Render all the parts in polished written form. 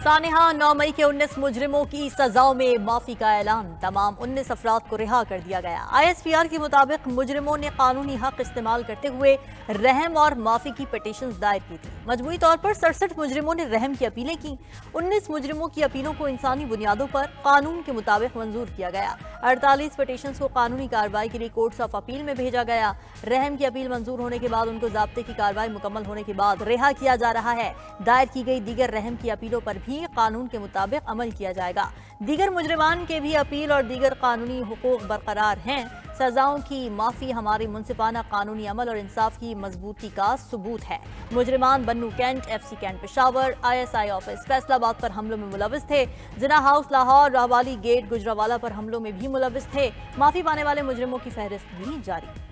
सानिहा 9 मई के 19 मुजरिमों की सजाओं में माफी का ऐलान। तमाम 19 अफराद को रिहा कर दिया गया। ISPR के मुताबिक मुजरिमों ने कानूनी हक इस्तेमाल करते हुए रहम और माफी की पिटीशन दायर की थी। मजमूई तौर पर 67 मुजरिमों ने रहम की अपीलें की। 19 मुजरिमों की अपीलों को इंसानी बुनियादों पर कानून के मुताबिक मंजूर किया गया। 48 पिटीशन को कानूनी कार्रवाई के लिए कोर्ट्स ऑफ अपील में भेजा गया। रहम की अपील मंजूर होने के बाद उनको ज़ाब्ते की कार्रवाई मुकम्मल होने के बाद रिहा किया जा रहा है। दायर की गई दीगर रहम की अपीलों पर भी कानून के मुताबिक अमल किया जाएगा। दीगर मुजरिमान के भी अपील और दीगर कानूनी हुकूक बरकरार हैं। सजाओं की माफी हमारी मुनसिफाना कानूनी अमल और इंसाफ की मजबूती का सबूत है। मुजरिमान Bannu cantt, FC cantt Peshawar, ISI office Faisalabad पर हमलों में मुलविस थे। जिना हाउस लाहौर, राहवाली गेट, गुजरावाला पर हमलों में भी मुलविस थे। माफी पाने वाले मुजरिमों की फहरिस्त भी जारी।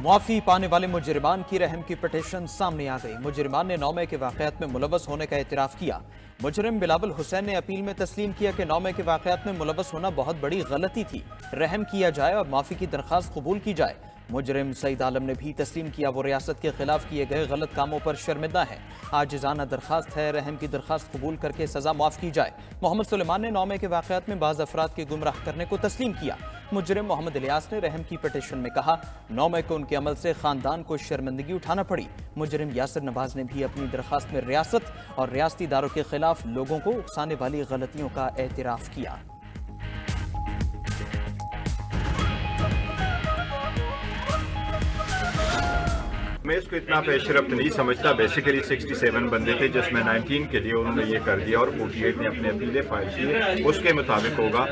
मुआफी पाने वाले मुजरिमान की रहम की पिटीशन सामने आ गई। मुजरिमान ने 9 मई के वाकयात में मुलव्वस होने का एतराफ़ किया। मुजरिम बिलावल हुसैन ने अपील में तस्लीम किया कि 9 मई के वाकयात में मुलव्वस होना बहुत बड़ी गलती थी, रहम किया जाए और माफ़ी की दरख्वास्त कबूल की जाए। मुजरिम सईद आलम ने भी तस्लीम किया वो रियासत के खिलाफ किए गए गलत कामों पर शर्मिंदा है। आजिज़ाना दरख्वास्त है रहम की दरख्वास्त कबूल करके सजा माफ़ की जाए। मोहम्मद सुलेमान ने 9 मई के वाकयात में बाज़ अफराद के गुमराह करने को तस्लीम किया। मुजरिम मोहम्मद इलियास ने रहम की पिटीशन में कहा 9 मई को उनके अमल से खानदान को शर्मिंदगी उठाना पड़ी। मुजरिम यासिर नवाज ने भी अपनी दरख्वास्त में रियासत और रियासती इदारों के खिलाफ लोगों को उकसाने वाली गलतियों का एतराफ़ किया। मैं इसको इतना पेशरफ्त नहीं समझता। बेसिकली 67 बंदे थे जिसमें 19 के लिए उन्होंने ये कर दिया और 48 ने अपने अपीलें फाइल की, उसके मुताबिक होगा।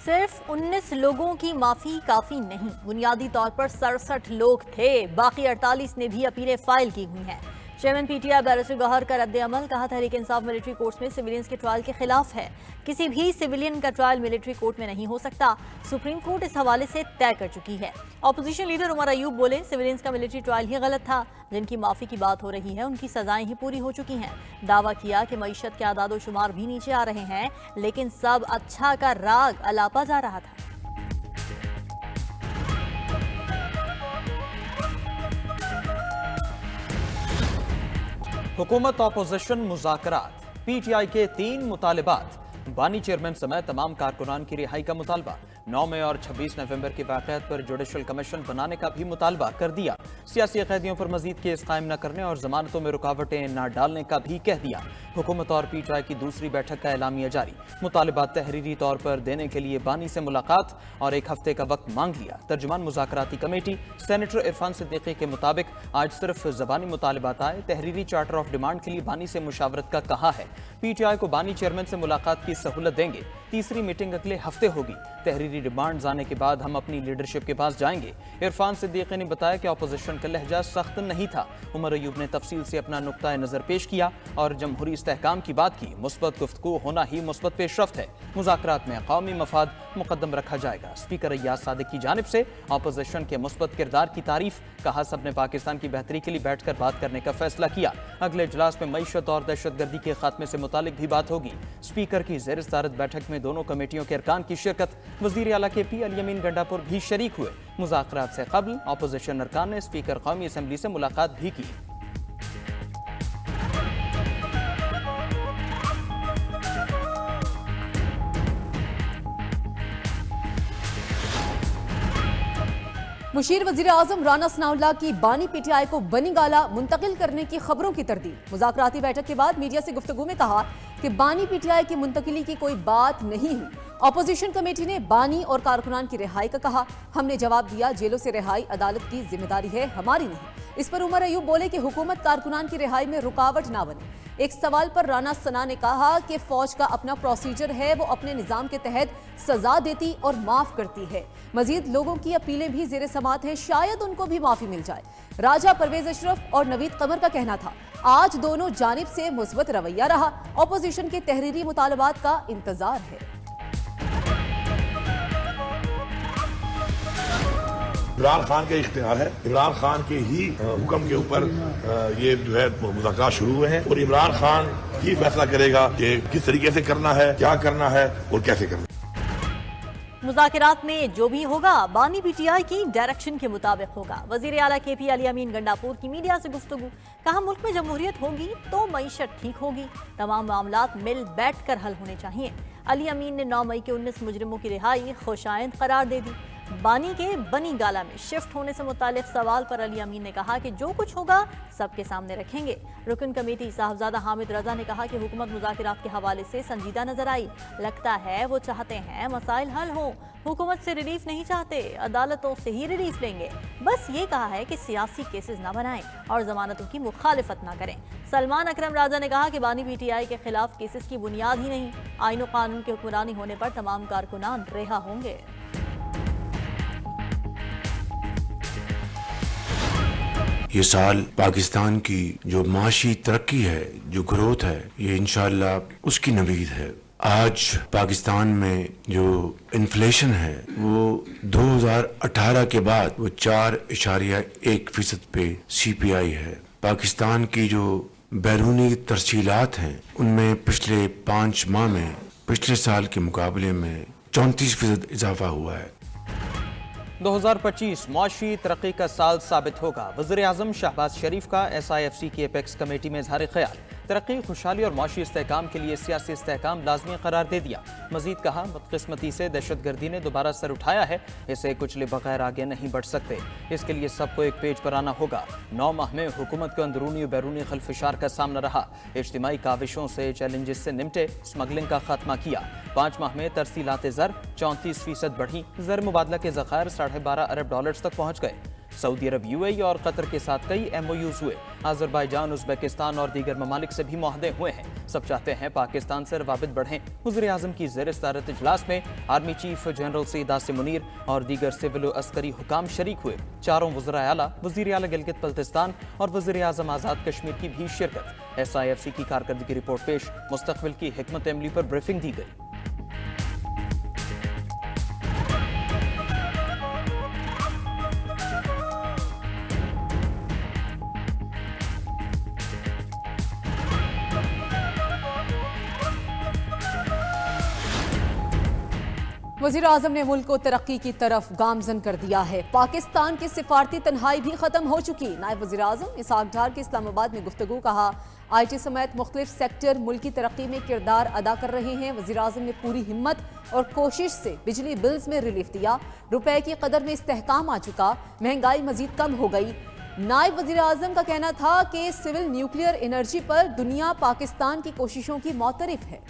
सिर्फ 19 लोगों की माफी काफी नहीं, बुनियादी तौर पर 67 लोग थे, बाकी 48 ने भी अपीलें फाइल की हुई हैं। चेयरमैन PTI बैरिस्टर गौहर का रद्द अमल। कहा तहरीक इंसाफ मिलिट्री कोर्ट्स में सिविलियंस के ट्रायल के खिलाफ है। किसी भी सिविलियन का ट्रायल मिलिट्री कोर्ट में नहीं हो सकता, सुप्रीम कोर्ट इस हवाले से तय कर चुकी है। ऑपोजिशन लीडर उमर अयूब बोले सिविलियंस का मिलिट्री ट्रायल ही गलत था। जिनकी माफी की बात हो रही है उनकी सजाएं ही पूरी हो चुकी हैं। दावा किया कि मईशत के आदादो शुमार भी नीचे आ रहे हैं, लेकिन सब अच्छा का राग अलापा जा रहा था। हुकूमत ऑपोजिशन मुज़ाकरात। PTI के 3 मुतालिबात। बानी चेयरमैन समेत तमाम कारकुनान की रिहाई का मुतालबा। 9 मई और 26 नवंबर के वाक़यात पर जुडिशल कमीशन बनाने का भी मुतालबा कर दिया। सियासी कैदियों पर मजीद केस कायम न करने और जमानतों में रुकावटें न डालने का भी कह दिया। हुकूमत और PTI की दूसरी बैठक का एलामिया जारी। मुतालबात तहरीरी तौर पर देने के लिए बानी से मुलाकात और 1 हफ्ते का वक्त मांग लिया। तर्जुमान मुज़ाकराती कमेटी सेनेटर इरफान सिद्दीकी के मुताबिक आज सिर्फ ज़बानी मुतालबात आए, तहरीरी चार्टर ऑफ डिमांड के लिए बानी से मुशावरत का कहा है। PTI को बानी चेयरमैन से मुलाकात की सहूलत देंगे। तीसरी मीटिंग अगले हफ्ते होगी। तहरीरी डिमांड्स आने के बाद हम अपनी लीडरशिप के पास जाएंगे। इरफान सिद्दीकी ने बताया कि अपोजिशन का लहजा सख्त नहीं था। उमर अयूब ने तफसील से अपना नुक्ता नज़र पेश किया और जमहूरी इस्तेहकाम की बात की। मुस्बत गुफ्तगू होना ही मुस्बत पेशरफ्त है। मुज़ाकरात में कौमी मफाद मुकद्दम रखा जाएगा। स्पीकर अय्याज सादिक की जानिब से अपोजिशन के मुस्बत किरदार की तारीफ। कहा सबने पाकिस्तान की बेहतरी के लिए बैठकर बात करने का फैसला किया। अगले इजलास में मईशत और दहशतगर्दी के खात्मे से मुतालिक भी बात होगी। स्पीकर की ज़ेर सदारत बैठक में दोनों कमेटियों के अरकान की शिरकत। वज़ीर आला KP अली अमीन गंडापुर भी शरीक हुए। मुज़ाकरात से कबल अपोजिशन अरकान ने स्पीकर कौमी असम्बली से मुलाकात भी की। मुशीर वज़ीर आज़म राना सनाउल्लाह की बानी PTI को बनी गाला मुंतकिल करने की खबरों की तरदीद। मुज़ाकराती बैठक के बाद मीडिया से गुफ्तगू में कहा कि बानी PTI की मुंतकिली की कोई बात नहीं हुई। ऑपोजिशन कमेटी ने बानी और कारकुनान की रिहाई का कहा। हमने जवाब दिया जेलों से रिहाई अदालत की जिम्मेदारी है, हमारी नहीं। इस पर उमर अयूब बोले कि हुकूमत कारकुनान की रिहाई में रुकावट ना बने। एक सवाल पर राना सना ने कहा कि फौज का अपना प्रोसीजर है, वो अपने निजाम के तहत सजा देती और माफ करती है। मजीद लोगों की अपीलें भी जेर समात हैं, शायद उनको भी माफी मिल जाए। राजा परवेज अशरफ और नवीद कमर का कहना था आज दोनों जानिब से मुस्बत रवैया रहा। ऑपोजिशन के तहरीरी मुतालबात का इंतजार है। इमरान खान के इख्तियार है, इमरान खान के ही हुक्म के ऊपर ये जो है मुज़ाकरात शुरू हुए हैं और इमरान खान ही फैसला करेगा कि किस तरीके से करना है, क्या करना है और कैसे करना है। मुज़ाकरात में जो भी होगा बानी पीटीआई की डायरेक्शन के मुताबिक होगा। वजीर आला केपी अली अमीन गंडापुर की मीडिया से गुफ्तगू, कहा मुल्क में जमहूरियत होगी तो मईशत ठीक होगी, तमाम मामलात मिल बैठ कर हल होने चाहिए। अली अमीन ने 9 मई के 19 मुजरिमों की रिहाई खुशाइंद करार दे दी। बानी के बनी गाला में शिफ्ट होने से मुतालिक सवाल पर अली अमीन ने कहा कि जो कुछ होगा सबके सामने रखेंगे। रुकन कमेटी साहबजादा हामिद रजा ने कहा कि हुकूमत मुज़ाकरात के हवाले से संजीदा नजर आई, लगता है वो चाहते हैं मसाइल हल हो, हुकूमत से रिलीफ नहीं चाहते, अदालतों से ही रिलीफ लेंगे। बस ये कहा है कि सियासी केसेस ना बनाएं और जमानतों की मुखालिफत ना करें। सलमान अकरम राजा ने कहा कि बानी पीटीआई के खिलाफ केसेस की बुनियाद ही नहीं, आईन और कानून की हुक्मरानी होने पर तमाम कारकुनान रिहा होंगे। ये साल पाकिस्तान की जो माशी तरक्की है, जो ग्रोथ है, ये इंशाअल्लाह उसकी नवीद है। आज पाकिस्तान में जो इन्फ्लेशन है वो 2018 के बाद वो 4.1% पे CPI है। पाकिस्तान की जो बैरूनी तरसीलात हैं उनमें पिछले 5 माह में पिछले साल के मुकाबले में 34% इजाफा हुआ है। 2025 मौशी तरक्की का साल साबित होगा। वज़ीर-ए-आज़म शहबाज शरीफ का SIFC की एपेक्स कमेटी में इज़हार ख्याल, तरक्की, खुशहाली और मौशी इस्तेहकाम के लिए सियासी इस्तेहकाम लाजमी करार दे दिया। मजीद कहा, बदकिस्मती से दहशतगर्दी ने दोबारा सर उठाया है, इसे कुचले बगैर आगे नहीं बढ़ सकते। इसके लिए सबको एक पेज पर आना होगा। 9 माह में हुकूमत को अंदरूनी और बैरूनी खलफिशार का सामना रहा, इज्तिमाई काविशों से चैलेंजेस से निपटे, स्मगलिंग का खात्मा किया। 5 माह में तरसीलात ज़र 34% बढ़ी, ज़र मुबादला के ज़खायर $12.5 अरब तक पहुँच गए। सऊदी अरब, UAE और कतर के साथ कई MOUs हुए। अज़रबैजान, उज़्बेकिस्तान और दीगर ममालिक से भी मुआहदे हुए हैं। सब चाहते हैं पाकिस्तान से रवाबित बढ़ें। वज़ीर-ए-आज़म की ज़ेर-ए-सदारत इजलास में army chief general Syed Asim Munir और दीगर सिविल और अस्करी हुकाम शरीक हुए। चारों वज़राए आला, वज़ीर आला गिलगित बल्तिस्तान और वज़ीर-ए-आज़म आज़ाद कश्मीर की भी शिरकत। SIFC की कारकर्दगी रिपोर्ट पेश, मुस्तक़बिल की हिकमत अमली पर ब्रीफिंग दी गई। वज़ीर आज़म ने मुल्क को तरक्की की तरफ गामजन कर दिया है। पाकिस्तान की सिफारती तन्हाई भी खत्म हो चुकी। नायब वज़ीर आज़म इसहाक डार की इस्लामाबाद में गुफ्तगू, कहा IT समेत मुख्तलिफ सेक्टर मुल्क की तरक्की में किरदार अदा कर रहे हैं। वज़ीर आज़म ने पूरी हिम्मत और कोशिश से बिजली बिल्स में रिलीफ दिया, रुपए की कदर में इस्तेहकाम आ चुका, महंगाई मजीद कम हो गई। नायब वज़ीर आज़म का कहना था कि सिविल न्यूक्लियर एनर्जी पर दुनिया पाकिस्तान की कोशिशों की मौतरिफ है।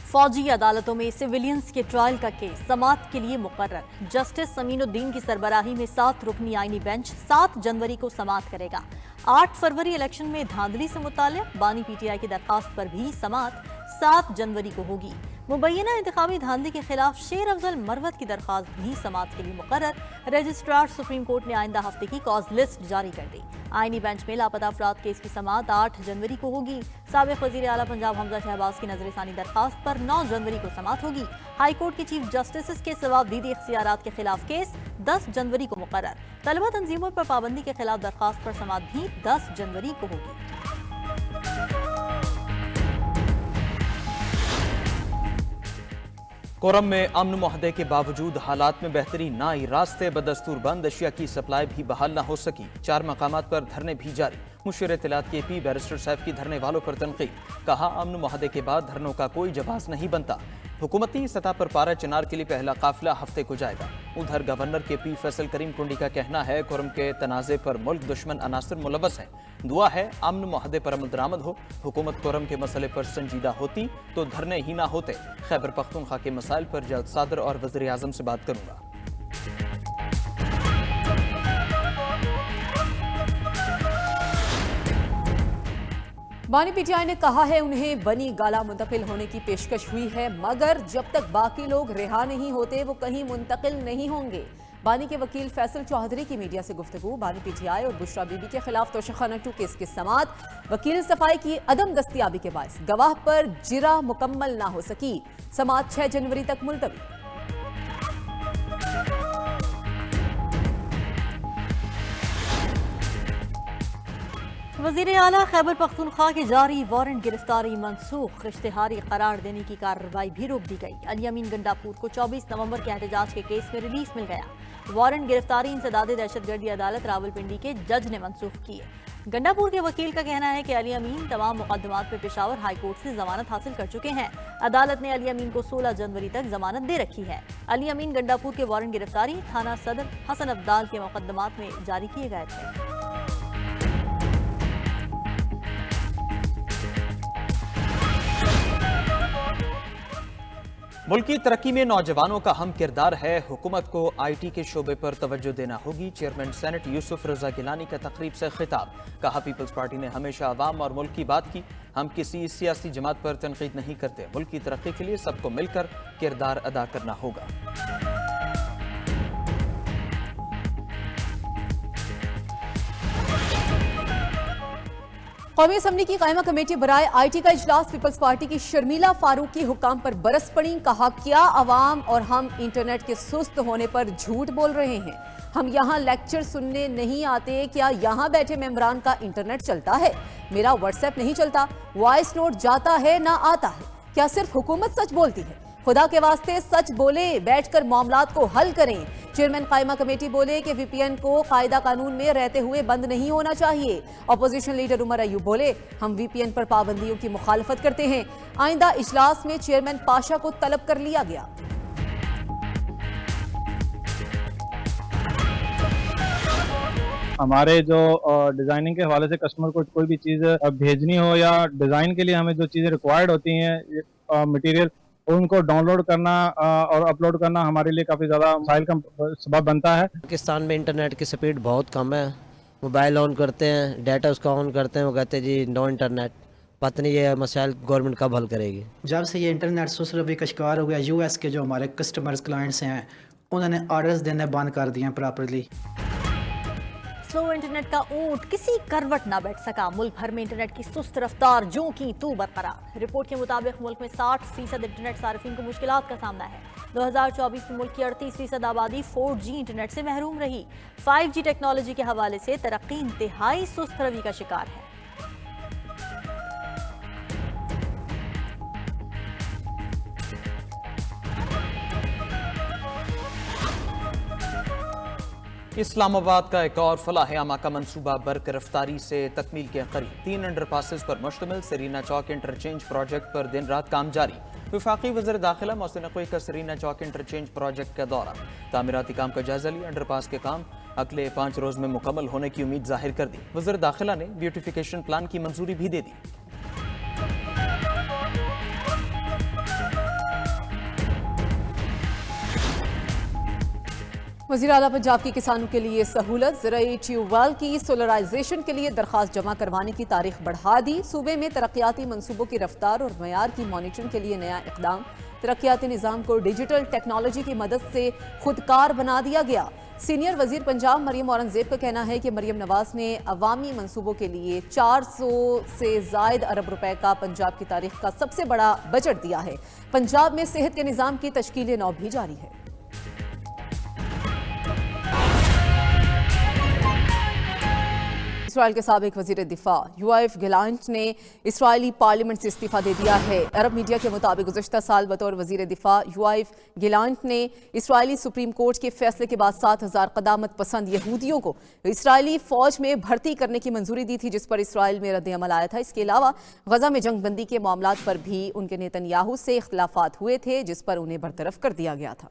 फौजी अदालतों में सिविलियंस के ट्रायल का केस समाअत के लिए मुकर्रर। जस्टिस समीनुद्दीन की सरबराही में 7 रुकनी आईनी बेंच 7 जनवरी को समाअत करेगा। 8 फरवरी इलेक्शन में धांधली से मुताल्लिक बानी PTI की दरखास्त पर भी समाअत 7 जनवरी को होगी। मुबैना इंतखाबी धांधली के खिलाफ शेर अफजल मरवत की दरखास्त भी समाअत के लिए मुकर्रर। रजिस्ट्रार सुप्रीम कोर्ट ने आइंदा हफ्ते की कॉज लिस्ट जारी कर दी। आईनी बेंच में लापता अफराद केस की समाअत 8 जनवरी को होगी। साबिक वज़ीर आला पंजाब हमजा शहबाज की नजरसानी दरखास्त पर 9 जनवरी को समाअत होगी। हाई कोर्ट के चीफ जस्टिस के जवाबदीदी इख्तियारात के खिलाफ केस 10 जनवरी को मुकर्रर। तलबा तंजीमों पर पाबंदी के खिलाफ दरखास्त पर समाअत भी 10 जनवरी को होगी। कोरम में अमन मुआहदे के बावजूद हालात में बेहतरी ना आई, रास्ते बदस्तूर बंद, अशिया की सप्लाई भी बहाल ना हो सकी। 4 मकामात पर धरने भी जारी। मुशीर इत्तलात KP बैरिस्टर सैफ की धरने वालों पर तनकीद, कहा अमन मुआहदे के बाद धरनों का कोई जवाब नहीं बनता। हुकूमती सतह पर पारा चिनार के लिए पहला काफिला हफ्ते को जाएगा। उधर गवर्नर KP फैसल करीम कुंडी का कहना है कोरम के तनाज़े पर मुल्क दुश्मन अनासर मुलव्वस हैं। दुआ है अमन मुआहदे पर अमल दरामद हो। हुकूमत कोरम के मसले पर संजीदा होती तो धरने ही ना होते। खैबर पख्तूनख्वा के मसाइल पर जल्द सदर और वज़ीर आज़म से बात करूंगा। बानी PTI ने कहा है उन्हें बनी गाला मुंतकिल होने की पेशकश हुई है, मगर जब तक बाकी लोग रिहा नहीं होते वो कहीं मुंतकिल नहीं होंगे। बानी के वकील फैसल चौधरी की मीडिया से गुफ्तगू, बानी PTI और बुशरा बीबी के खिलाफ तोशाखाना 2 केस की समाअत, वकील सफाई की अदम दस्तियाबी के बायस गवाह पर जिरा मुकम्मल ना हो सकी, समाअत 6 जनवरी तक मुलतवी। वज़ीर आला खैबर पख्तूनख्वा की जारी वारंट गिरफ्तारी मनसूख, इश्तिहारी करार देने की कार्रवाई भी रोक दी गई। अली अमीन गंडापुर को 24 नवंबर के एहतजाज के केस में रिलीफ मिल गया। वारंट गिरफ्तारी इंसदाद दहशतगर्दी अदालत रावलपिंडी के जज ने मनसूख की है। गंडापुर के वकील का कहना है कि अली अमीन तमाम मुकदमात में पेशावर हाई कोर्ट से जमानत हासिल कर चुके हैं। अदालत ने अली अमीन को 16 जनवरी तक जमानत दे रखी है। अली अमीन गंडापुर के वारंट गिरफ्तारी थाना सदर हसन अब्दाल के मुकदमात में जारी किए गए थे। मुल्क की तरक्की में नौजवानों का अहम किरदार है। हुकूमत को IT के शोबे पर तवज्जो देना होगी। चेयरमैन सेनेट यूसुफ रजा गिलानी का तकरीब से खिताब। कहा, पीपल्स पार्टी ने हमेशा अवाम और मुल्क की बात की। हम किसी सियासी जमात पर तनकीद नहीं करते। मुल्क की तरक्की के लिए सबको मिलकर किरदार अदा करना होगा। कौमी असम्बली की कायमा कमेटी बराए IT का इजलास। पीपल्स पार्टी की शर्मिला फारूक की हुक्म पर बरस पड़ी। कहा, क्या अवाम और हम इंटरनेट के सुस्त होने पर झूठ बोल रहे हैं? हम यहाँ लेक्चर सुनने नहीं आते। क्या यहाँ बैठे मेंबरान का इंटरनेट चलता है? मेरा व्हाट्सएप नहीं चलता। वॉइस नोट जाता है ना आता है। क्या सिर्फ हुकूमत सच बोलती है? खुदा के वास्ते सच बोले, बैठकर मामलात को हल करें। चेयरमैन कायमा कमेटी बोले कि VPN को कायदा कानून में रहते हुए बंद नहीं होना चाहिए। अपोजिशन लीडर उमर अयूब बोले, हम VPN पर पाबंदियों की मुखालफत करते हैं। आइंदा इजलास में चेयरमैन पाशा को तलब कर लिया गया। हमारे जो डिज़ाइनिंग के हवाले से कस्टमर को कोई भी चीज़ भेजनी हो या डिज़ाइन के लिए हमें जो चीज़ें रिक्वायर्ड होती हैं मटेरियल, उनको डाउनलोड करना और अपलोड करना हमारे लिए काफ़ी ज़्यादा मसाइल का सबब बनता है। पाकिस्तान में इंटरनेट की स्पीड बहुत कम है। मोबाइल ऑन करते हैं, डाटा उसका ऑन करते हैं, वो कहते हैं जी नो इंटरनेट। पता नहीं ये मसाइल गवर्नमेंट कब हल करेगी। जब से ये इंटरनेट सुस्त रवि का शिकार हो गया, US के जो हमारे कस्टमर्स क्लाइंट्स हैं उन्होंने ऑर्डर्स देने बंद कर दिए हैं प्रॉपर्ली। स्लो इंटरनेट का ऊंट किसी करवट ना बैठ सका। मुल्क भर में इंटरनेट की सुस्त रफ्तार जो की तू बरकरार। रिपोर्ट के मुताबिक मुल्क में 60% इंटरनेट सार्फिन को मुश्किलात का सामना है। 2024 में मुल्क की 38% आबादी 4G इंटरनेट से महरूम रही। 5G टेक्नोलॉजी के हवाले से तरक्की इंतहाई सुस्त रवि का शिकार है। इस्लामाबाद का एक और फलाह-ए-आमा का मंसूबा बर्क रफ्तारी से तकमील के करीब। 3 अंडरपासेस पर मुश्तमिल सरीना चौक इंटरचेंज प्रोजेक्ट पर दिन रात काम जारी। वफाकी वज़ीर दाखिला मोहसिन नकवी का सरीना चौक इंटरचेंज प्रोजेक्ट का दौरा। तामीराती काम का जायजा लिया। अंडरपास के काम अगले 5 रोज में मुकम्मल होने की उम्मीद जाहिर कर दी। वज़ीर दाखिला ने ब्यूटिफिकेशन प्लान की मंजूरी भी दे दी। वज़ीर आला पंजाब की किसानों के लिए सहूलत। ज़राई ट्यूबवेल की सोलराइजेशन के लिए दरख्वास्त जमा करवाने की तारीख बढ़ा दी। सूबे में तरक्याती मनसूबों की रफ्तार और मयार की मॉनिटरिंग के लिए नया इक़दाम। तरक्याती निज़ाम को डिजिटल टेक्नोलॉजी की मदद से खुदकार बना दिया गया। सीनियर वज़ीर पंजाब मरियम औरंगज़ेब का कहना है कि मरियम नवाज ने अवामी मनसूबों के लिए 400 से ज़ायद अरब रुपए का पंजाब की तारीख का सबसे बड़ा बजट दिया है। पंजाब में सेहत के निज़ाम की तश्कील नौ भी जारी है। इसराइल के साबिक वज़ीर दिफा यूएफ गिलांट ने इसराइली पार्लियामेंट से इस्तीफा दे दिया है। अरब मीडिया के मुताबिक गुज़श्ता साल बतौर वज़ीर दिफा यूएफ गिलांट ने इसराइली सुप्रीम कोर्ट के फैसले के बाद 7000 क़दामत पसंद यहूदियों को इसराइली फ़ौज में भर्ती करने की मंजूरी दी थी, जिस पर इसराइल में रद्द-ए-अमल आया था। इसके अलावा गज़ा में जंग बंदी के मामलात पर भी उनके नेतन्याहू से इख्तिलाफ़ात हुए थे, जिस पर उन्हें बरतरफ कर दिया गया था।